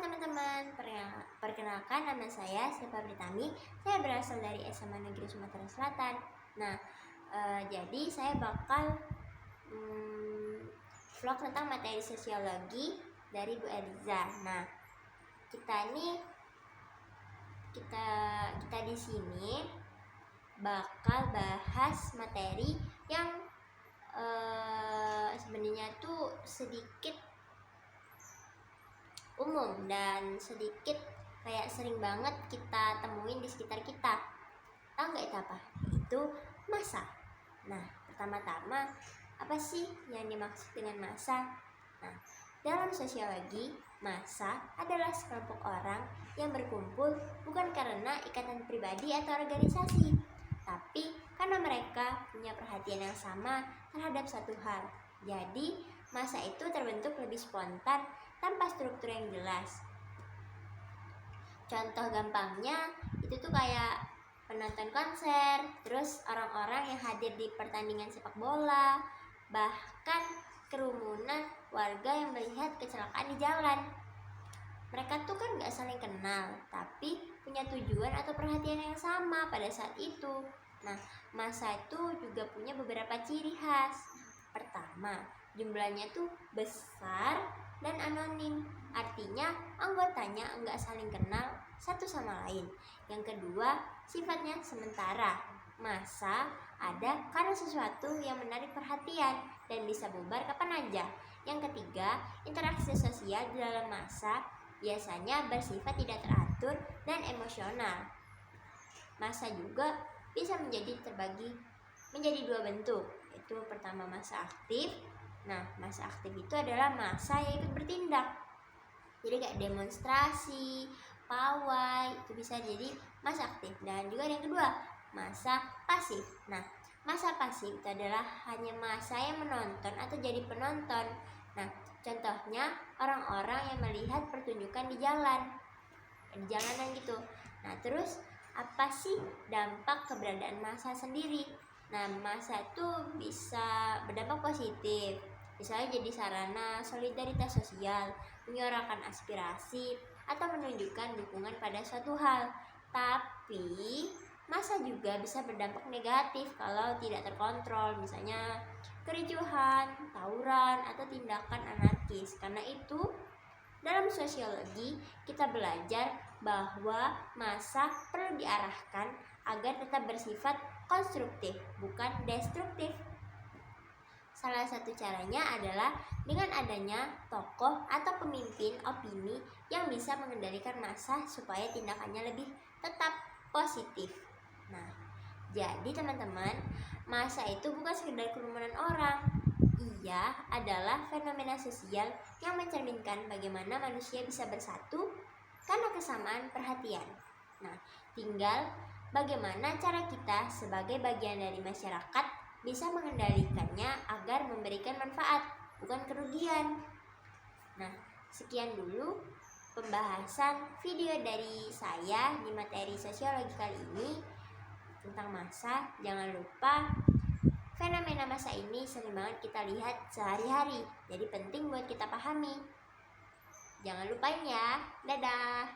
teman-teman, perkenalkan nama saya Siva Pritami. Saya berasal dari SMA Negeri Sumatera Selatan. Nah, jadi saya bakal vlog tentang materi sosiologi dari Bu Eliza. Nah, kita di sini bakal bahas materi yang sebenarnya tuh sedikit umum dan sedikit kayak sering banget kita temuin di sekitar kita. Tahu nggak itu apa? Itu massa. Nah, pertama-tama apa sih yang dimaksud dengan massa? Nah, dalam sosiologi, massa adalah sekelompok orang yang berkumpul bukan karena ikatan pribadi atau organisasi, tapi karena mereka punya perhatian yang sama terhadap satu hal. Jadi, massa itu terbentuk lebih spontan tanpa struktur yang jelas. Contoh gampangnya itu tuh kayak penonton konser, terus orang-orang yang hadir di pertandingan sepak bola, bahkan kerumunan warga yang melihat kecelakaan di jalan. Mereka tuh kan gak saling kenal, tapi punya tujuan atau perhatian yang sama pada saat itu. Nah, massa itu juga punya beberapa ciri khas. Pertama, jumlahnya tuh besar dan anonim, artinya anggotanya enggak saling kenal satu sama lain. Yang kedua, sifatnya sementara. Massa ada karena sesuatu yang menarik perhatian dan bisa bubar kapan aja. Yang ketiga, interaksi sosial di dalam massa biasanya bersifat tidak teratur dan emosional. Massa juga bisa terbagi menjadi dua bentuk, yaitu pertama massa aktif. Nah, massa aktif itu adalah massa yang ikut bertindak. Jadi kayak demonstrasi, pawai, itu bisa jadi massa aktif. Dan juga yang kedua, massa pasif. Nah, massa pasif itu adalah hanya massa yang menonton atau jadi penonton. Nah, contohnya orang-orang yang melihat pertunjukan di jalanan gitu. Nah, terus apa sih dampak keberadaan massa sendiri? Nah, massa itu bisa berdampak positif. Misalnya jadi sarana solidaritas sosial, menyuarakan aspirasi, atau menunjukkan dukungan pada suatu hal. Tapi, massa juga bisa berdampak negatif kalau tidak terkontrol, misalnya kericuhan, tawuran, atau tindakan anarkis. Karena itu, dalam sosiologi, kita belajar bahwa massa perlu diarahkan agar tetap bersifat konstruktif, bukan destruktif. Salah satu caranya adalah dengan adanya tokoh atau pemimpin opini yang bisa mengendalikan massa supaya tindakannya lebih tetap positif. Nah, jadi teman-teman, massa itu bukan sekedar kerumunan orang. Ia adalah fenomena sosial yang mencerminkan bagaimana manusia bisa bersatu karena kesamaan perhatian. Nah, tinggal bagaimana cara kita sebagai bagian dari masyarakat bisa mengendalikannya agar memberikan manfaat, bukan kerugian. Nah, sekian dulu pembahasan video dari saya di materi sosiologi kali ini tentang massa. Jangan lupa, fenomena massa ini sering banget kita lihat sehari-hari, jadi penting buat kita pahami. Jangan lupain ya. Dadah.